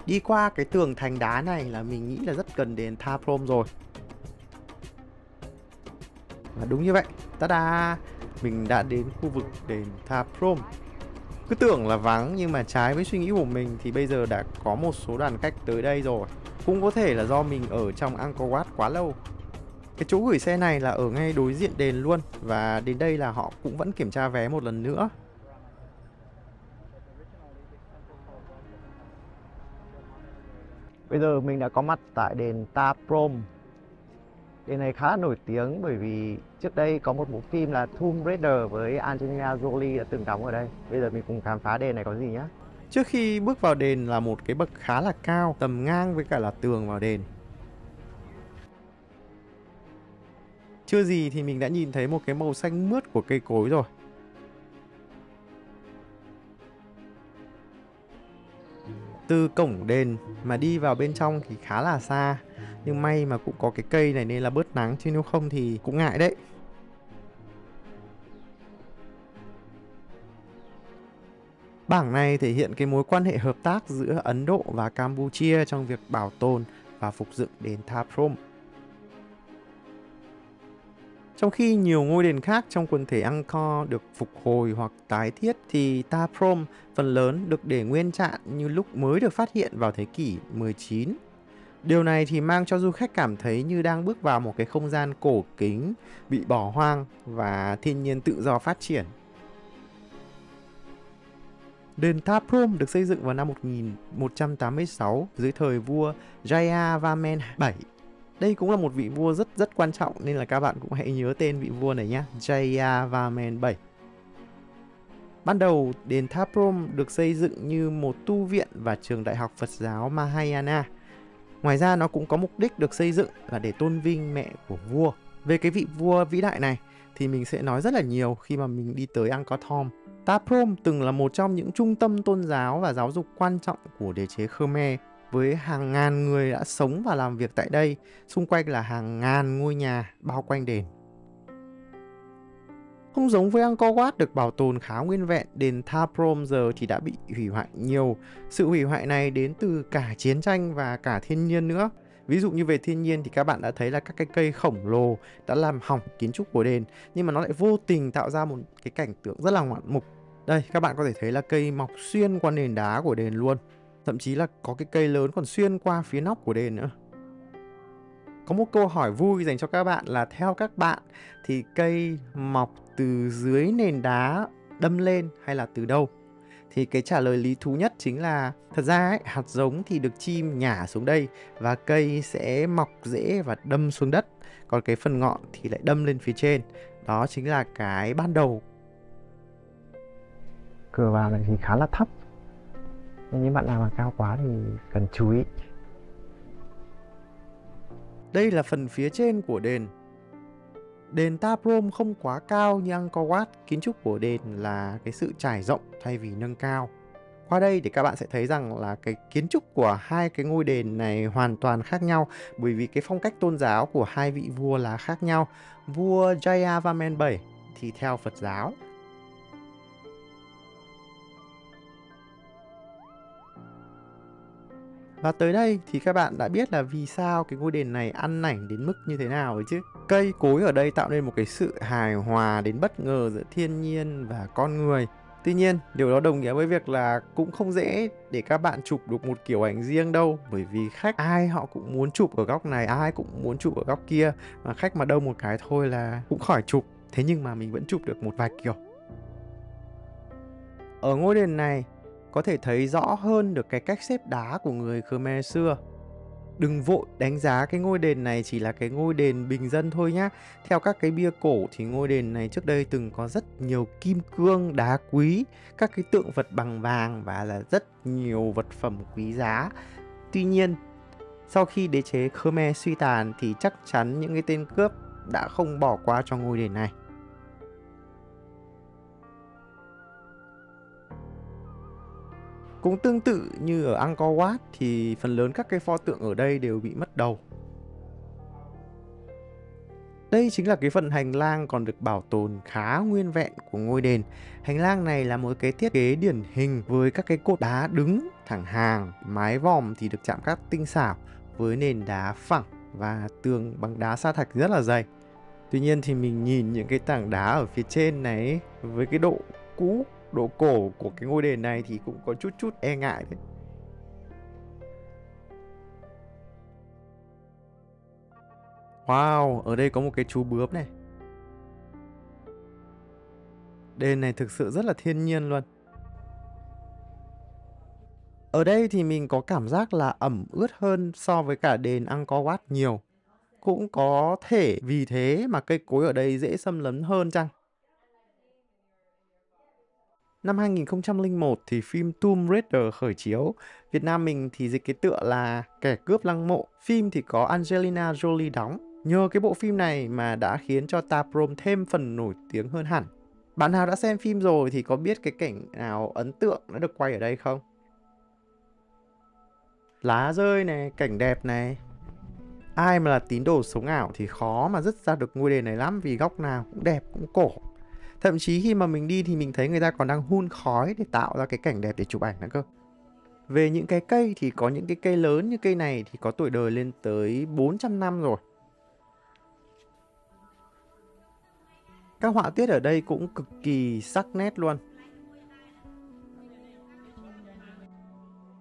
Đi qua cái tường thành đá này là mình nghĩ là rất gần đền Tháp Prom rồi. Và đúng như vậy, tada! Mình đã đến khu vực đền Tháp Prom. Cứ tưởng là vắng nhưng mà trái với suy nghĩ của mình thì bây giờ đã có một số đoàn khách tới đây rồi. Cũng có thể là do mình ở trong Angkor Wat quá lâu. Cái chỗ gửi xe này là ở ngay đối diện đền luôn. Và đến đây là họ cũng vẫn kiểm tra vé một lần nữa. Bây giờ mình đã có mặt tại đền Tháp Prom. Đền này khá là nổi tiếng bởi vì trước đây có một bộ phim là Tomb Raider với Angelina Jolie đã từng đóng ở đây. Bây giờ mình cùng khám phá đền này có gì nhé. Trước khi bước vào đền là một cái bậc khá là cao, tầm ngang với cả là tường vào đền. Chưa gì thì mình đã nhìn thấy một cái màu xanh mướt của cây cối rồi. Từ cổng đền mà đi vào bên trong thì khá là xa. Nhưng may mà cũng có cái cây này nên là bớt nắng, chứ nếu không thì cũng ngại đấy. Bảng này thể hiện cái mối quan hệ hợp tác giữa Ấn Độ và Campuchia trong việc bảo tồn và phục dựng đền Tháp Prom. Trong khi nhiều ngôi đền khác trong quần thể Angkor được phục hồi hoặc tái thiết thì Tháp Prom phần lớn được để nguyên trạng như lúc mới được phát hiện vào thế kỷ 19. Điều này thì mang cho du khách cảm thấy như đang bước vào một cái không gian cổ kính, bị bỏ hoang và thiên nhiên tự do phát triển. Đền Tháp Prom được xây dựng vào năm 1186 dưới thời vua Jayavarman VII. Đây cũng là một vị vua rất quan trọng nên là các bạn cũng hãy nhớ tên vị vua này nhé, Jayavarman VII. Ban đầu, đền Tháp Prom được xây dựng như một tu viện và trường đại học Phật giáo Mahayana. Ngoài ra nó cũng có mục đích được xây dựng là để tôn vinh mẹ của vua. Về cái vị vua vĩ đại này thì mình sẽ nói rất là nhiều khi mà mình đi tới Angkor Thom. Tháp Prom từng là một trong những trung tâm tôn giáo và giáo dục quan trọng của đế chế Khmer, với hàng ngàn người đã sống và làm việc tại đây, xung quanh là hàng ngàn ngôi nhà bao quanh đền. Không giống với Angkor Wat được bảo tồn khá nguyên vẹn, đền Tháp Prom giờ thì đã bị hủy hoại nhiều. Sự hủy hoại này đến từ cả chiến tranh và cả thiên nhiên nữa. Ví dụ như về thiên nhiên thì các bạn đã thấy là các cái cây khổng lồ đã làm hỏng kiến trúc của đền, nhưng mà nó lại vô tình tạo ra một cái cảnh tượng rất là ngoạn mục. Đây, các bạn có thể thấy là cây mọc xuyên qua nền đá của đền luôn. Thậm chí là có cái cây lớn còn xuyên qua phía nóc của đền nữa. Có một câu hỏi vui dành cho các bạn là theo các bạn thì cây mọc từ dưới nền đá đâm lên hay là từ đâu? Thì cái trả lời lý thú nhất chính là thật ra ấy, hạt giống thì được chim nhả xuống đây và cây sẽ mọc rễ và đâm xuống đất. Còn cái phần ngọn thì lại đâm lên phía trên. Đó chính là cái ban đầu. Cửa vào này thì khá là thấp, nên những bạn nào mà cao quá thì cần chú ý. Đây là phần phía trên của đền. Đền Ta Prohm không quá cao như Angkor Wat. Kiến trúc của đền là cái sự trải rộng thay vì nâng cao. Qua đây thì các bạn sẽ thấy rằng là cái kiến trúc của hai cái ngôi đền này hoàn toàn khác nhau, bởi vì cái phong cách tôn giáo của hai vị vua là khác nhau. Vua Jayavarman VII thì theo Phật giáo. Và tới đây thì các bạn đã biết là vì sao cái ngôi đền này ăn ảnh đến mức như thế nào rồi chứ. Cây cối ở đây tạo nên một cái sự hài hòa đến bất ngờ giữa thiên nhiên và con người. Tuy nhiên, điều đó đồng nghĩa với việc là cũng không dễ để các bạn chụp được một kiểu ảnh riêng đâu. Bởi vì khách ai họ cũng muốn chụp ở góc này, ai cũng muốn chụp ở góc kia. Mà khách mà đâu một cái thôi là cũng khỏi chụp. Thế nhưng mà mình vẫn chụp được một vài kiểu. Ở ngôi đền này có thể thấy rõ hơn được cái cách xếp đá của người Khmer xưa. Đừng vội đánh giá cái ngôi đền này chỉ là cái ngôi đền bình dân thôi nhá. Theo các cái bia cổ thì ngôi đền này trước đây từng có rất nhiều kim cương, đá quý, các cái tượng vật bằng vàng và là rất nhiều vật phẩm quý giá. Tuy nhiên, sau khi đế chế Khmer suy tàn thì chắc chắn những cái tên cướp đã không bỏ qua cho ngôi đền này. Cũng tương tự như ở Angkor Wat thì phần lớn các cái pho tượng ở đây đều bị mất đầu. Đây chính là cái phần hành lang còn được bảo tồn khá nguyên vẹn của ngôi đền. Hành lang này là một cái thiết kế điển hình với các cái cột đá đứng thẳng hàng, mái vòm thì được chạm khắc tinh xảo với nền đá phẳng và tường bằng đá sa thạch rất là dày. Tuy nhiên thì mình nhìn những cái tảng đá ở phía trên này với cái độ cũ, độ cổ của cái ngôi đền này thì cũng có chút e ngại đấy. Wow, ở đây có một cái chú bướm này. Đền này thực sự rất là thiên nhiên luôn. Ở đây thì mình có cảm giác là ẩm ướt hơn so với cả đền Angkor Wat nhiều. Cũng có thể vì thế mà cây cối ở đây dễ xâm lấn hơn chăng? Năm 2001 thì phim Tomb Raider khởi chiếu. Việt Nam mình thì dịch cái tựa là Kẻ cướp lăng mộ. Phim thì có Angelina Jolie đóng. Nhờ cái bộ phim này mà đã khiến cho Ta Prohm thêm phần nổi tiếng hơn hẳn. Bạn nào đã xem phim rồi thì có biết cái cảnh nào ấn tượng đã được quay ở đây không? Lá rơi này, cảnh đẹp này. Ai mà là tín đồ sống ảo thì khó mà dứt ra được ngôi đền này lắm, vì góc nào cũng đẹp, cũng cổ. Thậm chí khi mà mình đi thì mình thấy người ta còn đang hun khói để tạo ra cái cảnh đẹp để chụp ảnh nữa cơ. Về những cái cây thì có những cái cây lớn như cây này thì có tuổi đời lên tới 400 năm rồi. Các họa tiết ở đây cũng cực kỳ sắc nét luôn.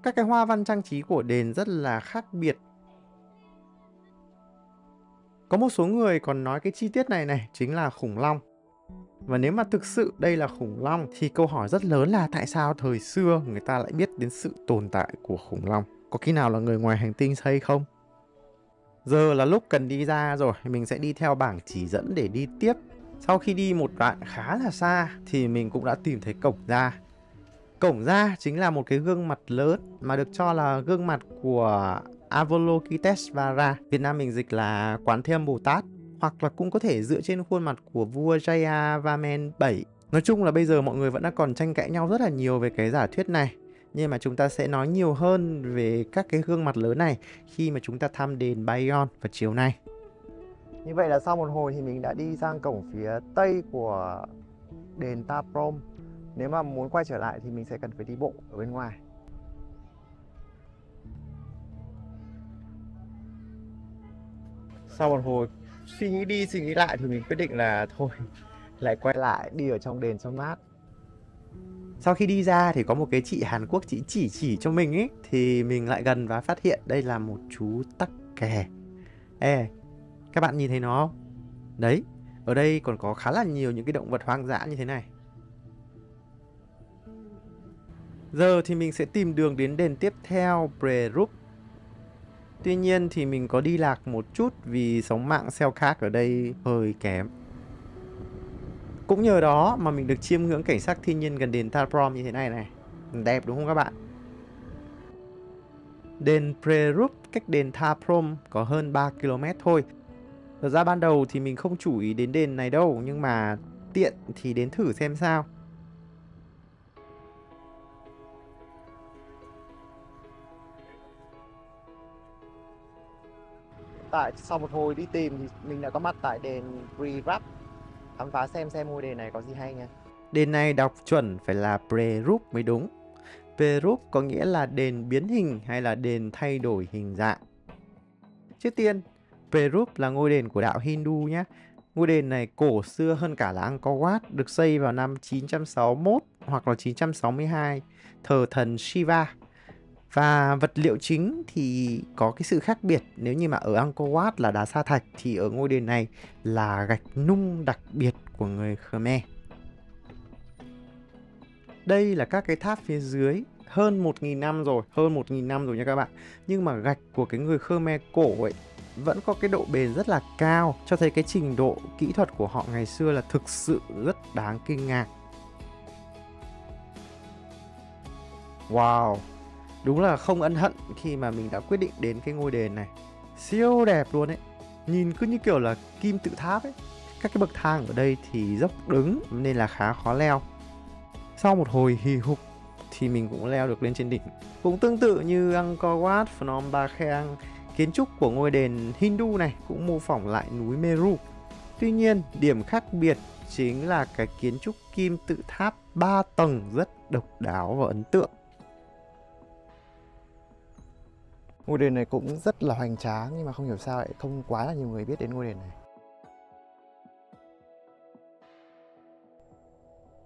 Các cái hoa văn trang trí của đền rất là khác biệt. Có một số người còn nói cái chi tiết này chính là khủng long. Và nếu mà thực sự đây là khủng long thì câu hỏi rất lớn là tại sao thời xưa người ta lại biết đến sự tồn tại của khủng long? Có khi nào là người ngoài hành tinh xây không? Giờ là lúc cần đi ra rồi, mình sẽ đi theo bảng chỉ dẫn để đi tiếp. Sau khi đi một đoạn khá là xa thì mình cũng đã tìm thấy cổng ra. Cổng ra chính là một cái gương mặt lớn mà được cho là gương mặt của Avalokiteshvara. Việt Nam mình dịch là Quán Thế Âm Bồ Tát. Hoặc là cũng có thể dựa trên khuôn mặt của vua Jayavarman VII. Nói chung là bây giờ mọi người vẫn đang còn tranh cãi nhau rất là nhiều về cái giả thuyết này. Nhưng mà chúng ta sẽ nói nhiều hơn về các cái gương mặt lớn này khi mà chúng ta thăm đền Bayon vào chiều nay. Như vậy là sau một hồi thì mình đã đi sang cổng phía tây của đền Ta Prohm. Nếu mà muốn quay trở lại thì mình sẽ cần phải đi bộ ở bên ngoài. Sau một hồi suy nghĩ đi suy nghĩ lại thì mình quyết định là thôi lại quay lại đi ở trong đền cho mát. Sau khi đi ra thì có một cái chị Hàn Quốc chị chỉ cho mình ấy, thì mình lại gần và phát hiện đây là một chú tắc kè. Ê, các bạn nhìn thấy nó không? Đấy, ở đây còn có khá là nhiều những cái động vật hoang dã như thế này. Giờ thì mình sẽ tìm đường đến đền tiếp theo, Prerup. Tuy nhiên thì mình có đi lạc một chút vì sóng mạng cell khác ở đây hơi kém. Cũng nhờ đó mà mình được chiêm ngưỡng cảnh sắc thiên nhiên gần đền Ta Prohm như thế này này. Đẹp đúng không các bạn? Đền Prerup cách đền Ta Prohm có hơn 3 km thôi. Thật ra ban đầu thì mình không chú ý đến đền này đâu, nhưng mà tiện thì đến thử xem sao. Sau một hồi đi tìm thì mình đã có mặt tại đền Prerup, khám phá xem ngôi đền này có gì hay nha. Đền này đọc chuẩn phải là Prerup mới đúng. Prerup có nghĩa là đền biến hình hay là đền thay đổi hình dạng. Trước tiên, Prerup là ngôi đền của đạo Hindu nhé. Ngôi đền này cổ xưa hơn cả là Angkor Wat, được xây vào năm 961 hoặc là 962, thờ thần Shiva. Và vật liệu chính thì có cái sự khác biệt. Nếu như mà ở Angkor Wat là đá sa thạch thì ở ngôi đền này là gạch nung đặc biệt của người Khmer. Đây là các cái tháp phía dưới, hơn 1.000 năm rồi, hơn 1.000 năm rồi nha các bạn. Nhưng mà gạch của cái người Khmer cổ ấy vẫn có cái độ bền rất là cao, cho thấy cái trình độ kỹ thuật của họ ngày xưa là thực sự rất đáng kinh ngạc. Wow, đúng là không ân hận khi mà mình đã quyết định đến cái ngôi đền này. Siêu đẹp luôn ấy, nhìn cứ như kiểu là kim tự tháp ấy. Các cái bậc thang ở đây thì dốc đứng nên là khá khó leo. Sau một hồi hì hục thì mình cũng leo được lên trên đỉnh. Cũng tương tự như Angkor Wat, Phnom Bakheng, kiến trúc của ngôi đền Hindu này cũng mô phỏng lại núi Meru. Tuy nhiên, điểm khác biệt chính là cái kiến trúc kim tự tháp 3 tầng rất độc đáo và ấn tượng. Ngôi đền này cũng rất là hoành tráng, nhưng mà không hiểu sao lại không quá là nhiều người biết đến ngôi đền này.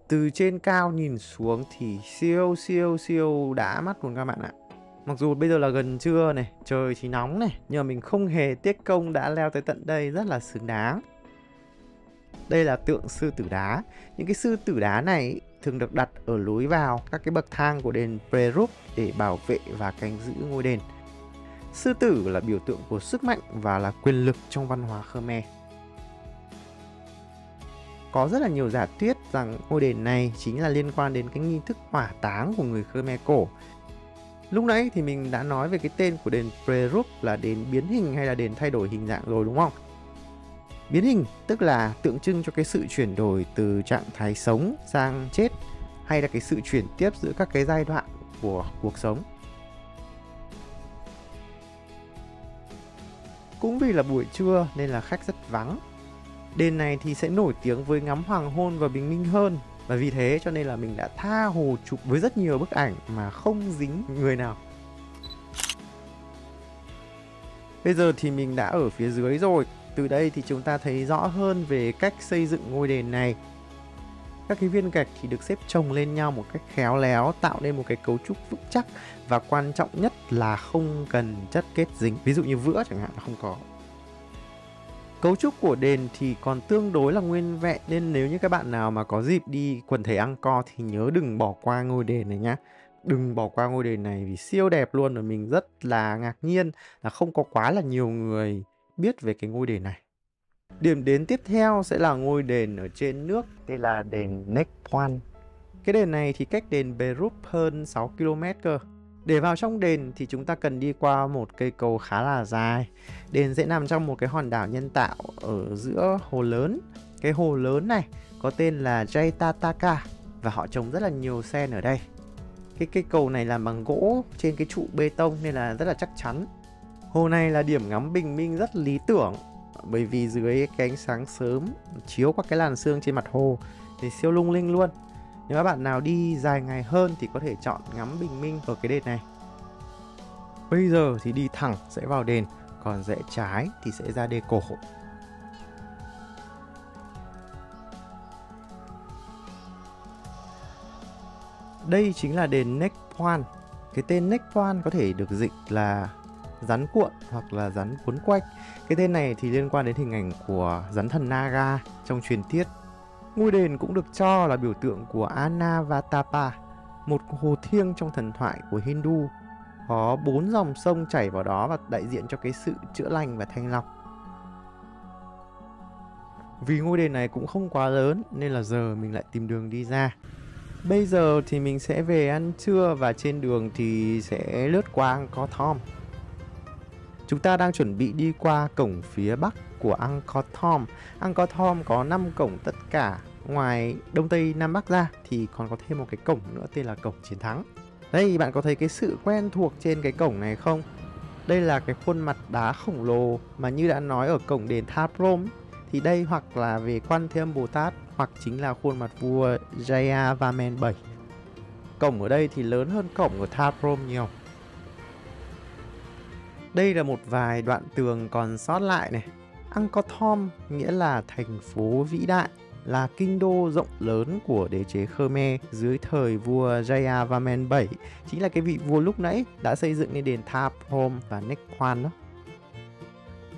Từ trên cao nhìn xuống thì siêu đã mắt luôn các bạn ạ. Mặc dù bây giờ là gần trưa này, trời thì nóng này, nhưng mà mình không hề tiếc công đã leo tới tận đây, rất là xứng đáng. Đây là tượng sư tử đá. Những cái sư tử đá này thường được đặt ở lối vào các cái bậc thang của đền Prerup để bảo vệ và canh giữ ngôi đền. Sư tử là biểu tượng của sức mạnh và là quyền lực trong văn hóa Khmer. Có rất là nhiều giả thuyết rằng ngôi đền này chính là liên quan đến cái nghi thức hỏa táng của người Khmer cổ. Lúc nãy thì mình đã nói về cái tên của đền Prerup là đền biến hình hay là đền thay đổi hình dạng rồi đúng không? Biến hình tức là tượng trưng cho cái sự chuyển đổi từ trạng thái sống sang chết, hay là cái sự chuyển tiếp giữa các cái giai đoạn của cuộc sống. Cũng vì là buổi trưa nên là khách rất vắng. Đền này thì sẽ nổi tiếng với ngắm hoàng hôn và bình minh hơn. Và vì thế cho nên là mình đã tha hồ chụp với rất nhiều bức ảnh mà không dính người nào. Bây giờ thì mình đã ở phía dưới rồi. Từ đây thì chúng ta thấy rõ hơn về cách xây dựng ngôi đền này. Các cái viên gạch thì được xếp chồng lên nhau một cách khéo léo, tạo nên một cái cấu trúc vững chắc. Và quan trọng nhất là không cần chất kết dính. Ví dụ như vữa chẳng hạn là không có. Cấu trúc của đền thì còn tương đối là nguyên vẹn, nên nếu như các bạn nào mà có dịp đi quần thể Angkor thì nhớ đừng bỏ qua ngôi đền này nhá. Đừng bỏ qua ngôi đền này vì siêu đẹp luôn, và mình rất là ngạc nhiên là không có quá là nhiều người biết về cái ngôi đền này. Điểm đến tiếp theo sẽ là ngôi đền ở trên nước. Đây là đền Nek Pwan. Cái đền này thì cách đền Prerup hơn 6 km cơ. Để vào trong đền thì chúng ta cần đi qua một cây cầu khá là dài. Đền sẽ nằm trong một cái hòn đảo nhân tạo ở giữa hồ lớn. Cái hồ lớn này có tên là Jaitataka và họ trồng rất là nhiều sen ở đây. Cái cây cầu này làm bằng gỗ trên cái trụ bê tông nên là rất là chắc chắn. Hồ này là điểm ngắm bình minh rất lý tưởng, bởi vì dưới cái ánh sáng sớm chiếu qua cái làn sương trên mặt hồ thì siêu lung linh luôn. Nếu các bạn nào đi dài ngày hơn thì có thể chọn ngắm bình minh ở cái đền này. Bây giờ thì đi thẳng sẽ vào đền, còn rẽ trái thì sẽ ra đê cổ. Đây chính là đền Nek Pwan. Cái tên Nek Pwan có thể được dịch là rắn cuộn hoặc là rắn cuốn quanh. Cái tên này thì liên quan đến hình ảnh của rắn thần Naga trong truyền thuyết. Ngôi đền cũng được cho là biểu tượng của Anavatapa. một hồ thiêng trong thần thoại của Hindu. Có 4 dòng sông chảy vào đó và đại diện cho cái sự chữa lành và thanh lọc. Vì ngôi đền này cũng không quá lớn nên là giờ mình lại tìm đường đi ra. Bây giờ thì mình sẽ về ăn trưa và trên đường thì sẽ lướt qua Angkor Thom. Chúng ta đang chuẩn bị đi qua cổng phía bắc của Angkor Thom. Angkor Thom có 5 cổng tất cả. Ngoài Đông Tây Nam Bắc ra thì còn có thêm một cái cổng nữa tên là cổng Chiến Thắng. Đây, bạn có thấy cái sự quen thuộc trên cái cổng này không? Đây là cái khuôn mặt đá khổng lồ mà như đã nói ở cổng đền Tháp Rome thì đây hoặc là về Quan Thế Âm Bồ Tát hoặc chính là khuôn mặt vua Jayavarman VII. Cổng ở đây thì lớn hơn cổng ở Tháp Rome nhiều. Đây là một vài đoạn tường còn sót lại này. Angkor Thom nghĩa là thành phố vĩ đại, là kinh đô rộng lớn của đế chế Khmer dưới thời vua Jayavarman VII, chính là cái vị vua lúc nãy đã xây dựng nên đền Tháp Rome và Nekhwan đó.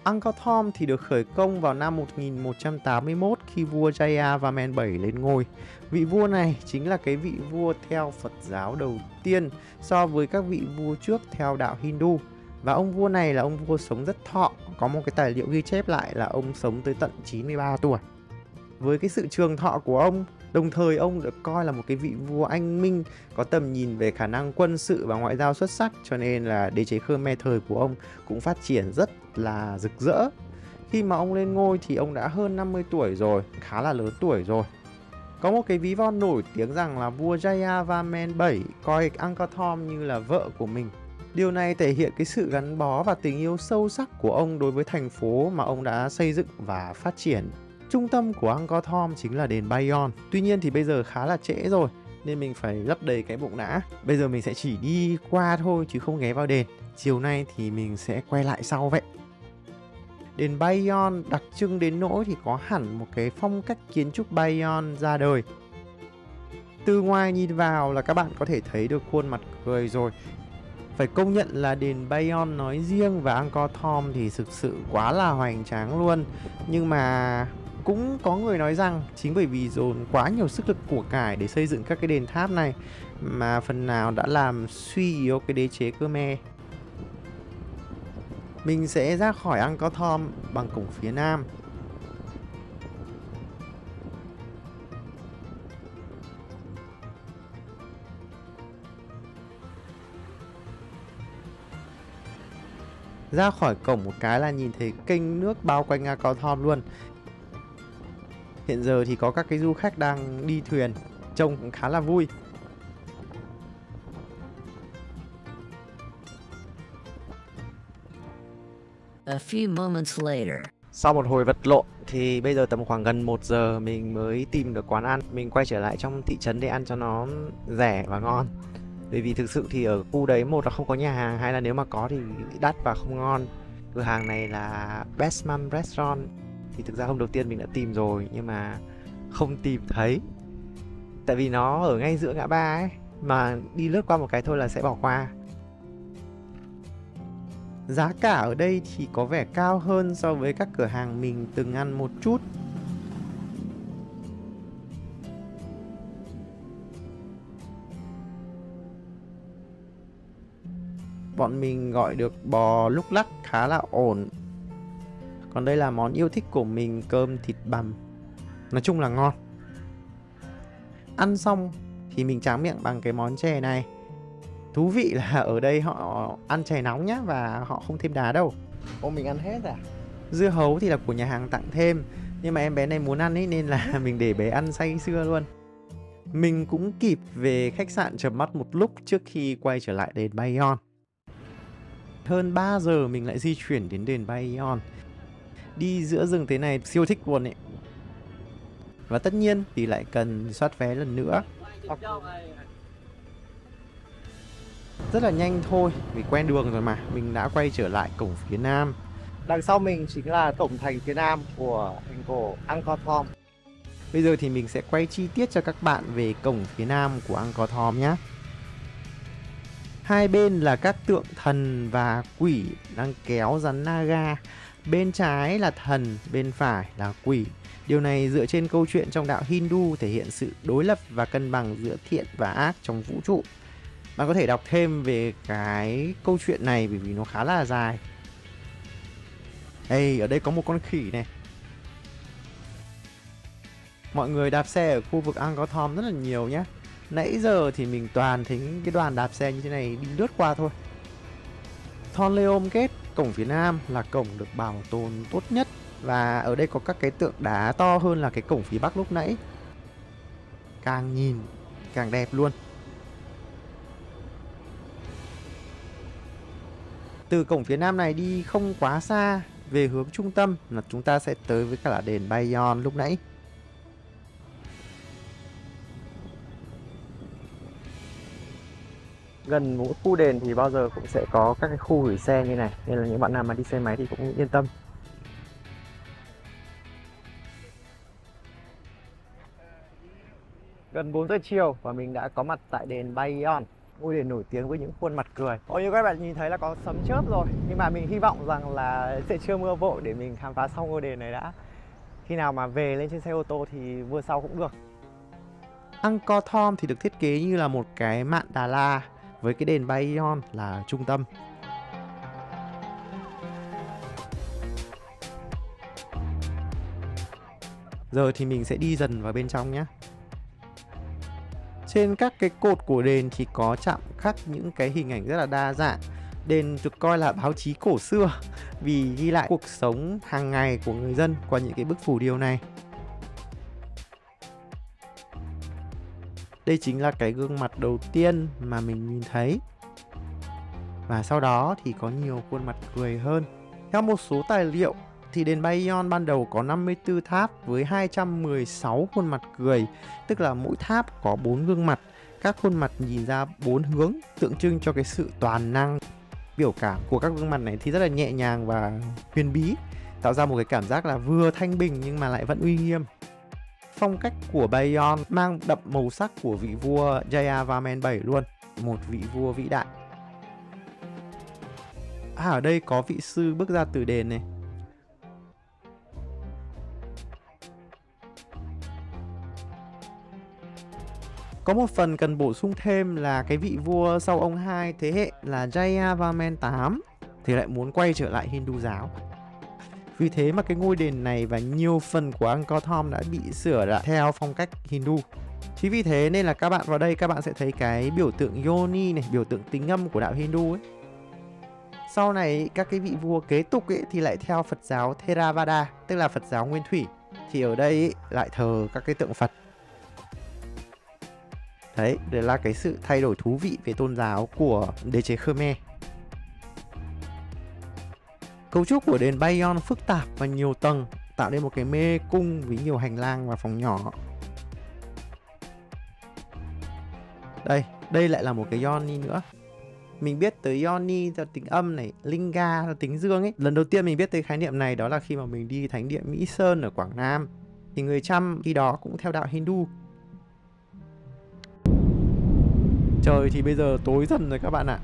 Angkor Thom thì được khởi công vào năm 1181 khi vua Jayavarman VII lên ngôi. Vị vua này chính là cái vị vua theo Phật giáo đầu tiên so với các vị vua trước theo đạo Hindu. Và ông vua này là ông vua sống rất thọ, có một cái tài liệu ghi chép lại là ông sống tới tận 93 tuổi. Với cái sự trường thọ của ông, đồng thời ông được coi là một cái vị vua anh minh, có tầm nhìn về khả năng quân sự và ngoại giao xuất sắc, cho nên là đế chế Khmer thời của ông cũng phát triển rất là rực rỡ. Khi mà ông lên ngôi thì ông đã hơn 50 tuổi rồi, khá là lớn tuổi rồi. Có một cái ví von nổi tiếng rằng là vua Jayavarman VII coi Angkor Thom như là vợ của mình. Điều này thể hiện cái sự gắn bó và tình yêu sâu sắc của ông đối với thành phố mà ông đã xây dựng và phát triển. Trung tâm của Angkor Thom chính là đền Bayon. Tuy nhiên thì bây giờ khá là trễ rồi nên mình phải lấp đầy cái bụng đã. Bây giờ mình sẽ chỉ đi qua thôi chứ không ghé vào đền. Chiều nay thì mình sẽ quay lại sau vậy. Đền Bayon đặc trưng đến nỗi thì có hẳn một cái phong cách kiến trúc Bayon ra đời. Từ ngoài nhìn vào là các bạn có thể thấy được khuôn mặt cười rồi. Phải công nhận là đền Bayon nói riêng và Angkor Thom thì thực sự quá là hoành tráng luôn. Nhưng mà cũng có người nói rằng chính bởi vì dồn quá nhiều sức lực của cải để xây dựng các cái đền tháp này mà phần nào đã làm suy yếu cái đế chế Khmer. Mình sẽ ra khỏi Angkor Thom bằng cổng phía nam. Ra khỏi cổng một cái là nhìn thấy kênh nước bao quanh Angkor Thom luôn. Hiện giờ thì có các cái du khách đang đi thuyền, trông cũng khá là vui. A few moments later. Sau một hồi vật lộn thì bây giờ tầm khoảng gần 1 giờ mình mới tìm được quán ăn. Mình quay trở lại trong thị trấn để ăn cho nó rẻ và ngon. Bởi vì thực sự thì ở khu đấy một là không có nhà hàng, hay là nếu mà có thì đắt và không ngon. Cửa hàng này là Best Mom Restaurant. Thì thực ra hôm đầu tiên mình đã tìm rồi nhưng mà không tìm thấy. Tại vì nó ở ngay giữa ngã ba ấy, mà đi lướt qua một cái thôi là sẽ bỏ qua. Giá cả ở đây thì có vẻ cao hơn so với các cửa hàng mình từng ăn một chút. Bọn mình gọi được bò lúc lắc khá là ổn. Còn đây là món yêu thích của mình, cơm thịt bằm. Nói chung là ngon. Ăn xong thì mình tráng miệng bằng cái món chè này. Thú vị là ở đây họ ăn chè nóng nhá, và họ không thêm đá đâu. Ô, mình ăn hết à? Dưa hấu thì là của nhà hàng tặng thêm, nhưng mà em bé này muốn ăn ấy nên là mình để bé ăn say sưa luôn. Mình cũng kịp về khách sạn chợp mắt một lúc trước khi quay trở lại đền Bayon. Hơn 3 giờ mình lại di chuyển đến đền Bayon. Đi giữa rừng thế này siêu thích luôn ấy. Và tất nhiên thì lại cần soát vé lần nữa. Rất là nhanh thôi, vì quen đường rồi mà. Mình đã quay trở lại cổng phía nam. Đằng sau mình chính là cổng thành phía nam của thành cổ Angkor Thom. Bây giờ thì mình sẽ quay chi tiết cho các bạn về cổng phía nam của Angkor Thom nhé. Hai bên là các tượng thần và quỷ đang kéo rắn Naga. Bên trái là thần, bên phải là quỷ. Điều này dựa trên câu chuyện trong đạo Hindu thể hiện sự đối lập và cân bằng giữa thiện và ác trong vũ trụ. Bạn có thể đọc thêm về cái câu chuyện này bởi vì nó khá là dài. Ê, ở đây có một con khỉ này. Mọi người đạp xe ở khu vực Angkor Thom rất là nhiều nhé. Nãy giờ thì mình toàn thấy cái đoàn đạp xe như thế này đi lướt qua thôi. Thonleom Gate, cổng phía nam là cổng được bảo tồn tốt nhất. Và ở đây có các cái tượng đá to hơn là cái cổng phía bắc lúc nãy. Càng nhìn càng đẹp luôn. Từ cổng phía nam này đi không quá xa về hướng trung tâm là chúng ta sẽ tới với cả đền Bayon lúc nãy. Gần mỗi khu đền thì bao giờ cũng sẽ có các cái khu gửi xe như này, nên là những bạn nào mà đi xe máy thì cũng yên tâm. Gần 4 giờ chiều và mình đã có mặt tại đền Bayon, ngôi đền nổi tiếng với những khuôn mặt cười. Như các bạn nhìn thấy là có sấm chớp rồi, nhưng mà mình hy vọng rằng là sẽ chưa mưa vội để mình khám phá xong ngôi đền này đã. Khi nào mà về lên trên xe ô tô thì mưa sau cũng được. Angkor Thom thì được thiết kế như là một cái mạn Đà La với cái đền Bayon là trung tâm. Giờ thì mình sẽ đi dần vào bên trong nhé. Trên các cái cột của đền thì có chạm khắc những cái hình ảnh rất là đa dạng. Đền được coi là báo chí cổ xưa vì ghi lại cuộc sống hàng ngày của người dân qua những cái bức phù điêu này. Đây chính là cái gương mặt đầu tiên mà mình nhìn thấy. Và sau đó thì có nhiều khuôn mặt cười hơn. Theo một số tài liệu thì đền Bayon ban đầu có 54 tháp với 216 khuôn mặt cười, tức là mỗi tháp có 4 gương mặt. Các khuôn mặt nhìn ra 4 hướng, tượng trưng cho cái sự toàn năng. Biểu cảm của các gương mặt này thì rất là nhẹ nhàng và huyền bí, tạo ra một cái cảm giác là vừa thanh bình nhưng mà lại vẫn uy nghiêm. Phong cách của Bayon mang đậm màu sắc của vị vua Jayavarman VII luôn, một vị vua vĩ đại. Ở đây có vị sư bước ra từ đền này. Có một phần cần bổ sung thêm là cái vị vua sau ông hai thế hệ là Jayavarman VIII thì lại muốn quay trở lại Hindu giáo. Vì thế mà cái ngôi đền này và nhiều phần của Angkor Thom đã bị sửa lại theo phong cách Hindu. Chính vì thế nên là các bạn vào đây các bạn sẽ thấy cái biểu tượng Yoni này, biểu tượng tính âm của đạo Hindu ấy. Sau này các cái vị vua kế tục ấy thì lại theo Phật giáo Theravada, tức là Phật giáo Nguyên Thủy. Thì ở đây ấy, lại thờ các cái tượng Phật. Đấy, đây là cái sự thay đổi thú vị về tôn giáo của đế chế Khmer. Cấu trúc của đền Bayon phức tạp và nhiều tầng, tạo nên một cái mê cung với nhiều hành lang và phòng nhỏ. Đây lại là một cái Yoni nữa. Mình biết tới Yoni là tính âm này, Linga là tính dương ấy. Lần đầu tiên mình biết tới khái niệm này đó là khi mà mình đi thánh địa Mỹ Sơn ở Quảng Nam. Thì người Chăm khi đó cũng theo đạo Hindu. Trời thì bây giờ tối dần rồi các bạn ạ.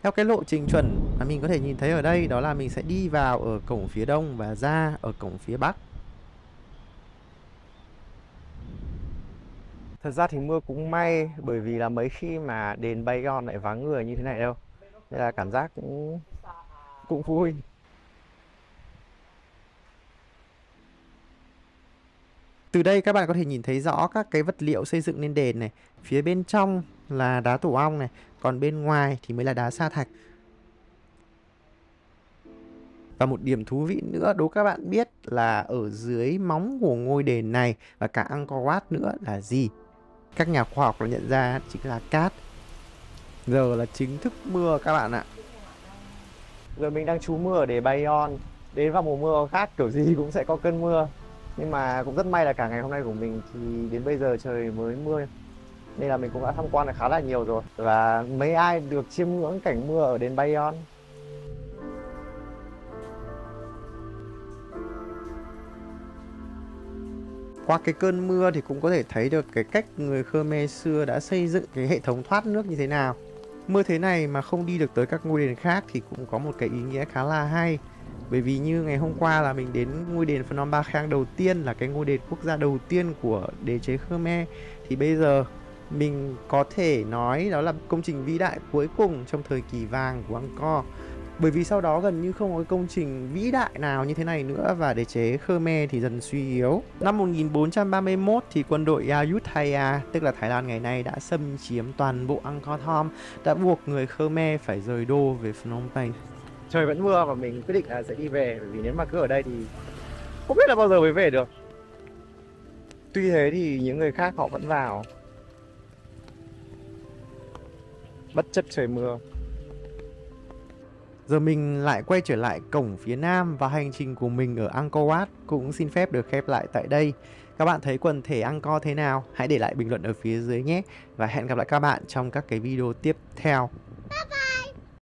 Theo cái lộ trình chuẩn mà mình có thể nhìn thấy ở đây đó là mình sẽ đi vào ở cổng phía đông và ra ở cổng phía bắc. Thật ra thì mưa cũng may bởi vì là mấy khi mà đền Bayon lại vắng người như thế này đâu. Nên là cảm giác cũng vui. Từ đây các bạn có thể nhìn thấy rõ các cái vật liệu xây dựng nên đền này. Phía bên trong là đá tổ ong này, còn bên ngoài thì mới là đá sa thạch. Và một điểm thú vị nữa đố các bạn biết là ở dưới móng của ngôi đền này và cả Angkor Wat nữa là gì? Các nhà khoa học đã nhận ra chính là cát. Giờ là chính thức mưa các bạn ạ. Giờ mình đang trú mưa ở đền Bayon. Đến vào mùa mưa khác kiểu gì cũng sẽ có cơn mưa. Nhưng mà cũng rất may là cả ngày hôm nay của mình thì đến bây giờ trời mới mưa. Nên là mình cũng đã tham quan được khá là nhiều rồi. Và mấy ai được chiêm ngưỡng cảnh mưa ở đền Bayon. Qua cái cơn mưa thì cũng có thể thấy được cái cách người Khmer xưa đã xây dựng cái hệ thống thoát nước như thế nào. Mưa thế này mà không đi được tới các ngôi đền khác thì cũng có một cái ý nghĩa khá là hay. Bởi vì như ngày hôm qua là mình đến ngôi đền Phnom Ba Khang đầu tiên, là cái ngôi đền quốc gia đầu tiên của đế chế Khmer. Thì bây giờ mình có thể nói đó là công trình vĩ đại cuối cùng trong thời kỳ vàng của Angkor. Bởi vì sau đó gần như không có công trình vĩ đại nào như thế này nữa và đế chế Khmer thì dần suy yếu. Năm 1431 thì quân đội Ayutthaya, tức là Thái Lan ngày nay, đã xâm chiếm toàn bộ Angkor Thom, đã buộc người Khmer phải rời đô về Phnom Penh. Trời vẫn mưa và mình quyết định là sẽ đi về, bởi vì nếu mà cứ ở đây thì không biết là bao giờ mới về được. Tuy thế thì những người khác họ vẫn vào, bất chấp trời mưa. Giờ mình lại quay trở lại cổng phía nam và hành trình của mình ở Angkor Wat cũng xin phép được khép lại tại đây. Các bạn thấy quần thể Angkor thế nào? Hãy để lại bình luận ở phía dưới nhé. Và hẹn gặp lại các bạn trong các cái video tiếp theo.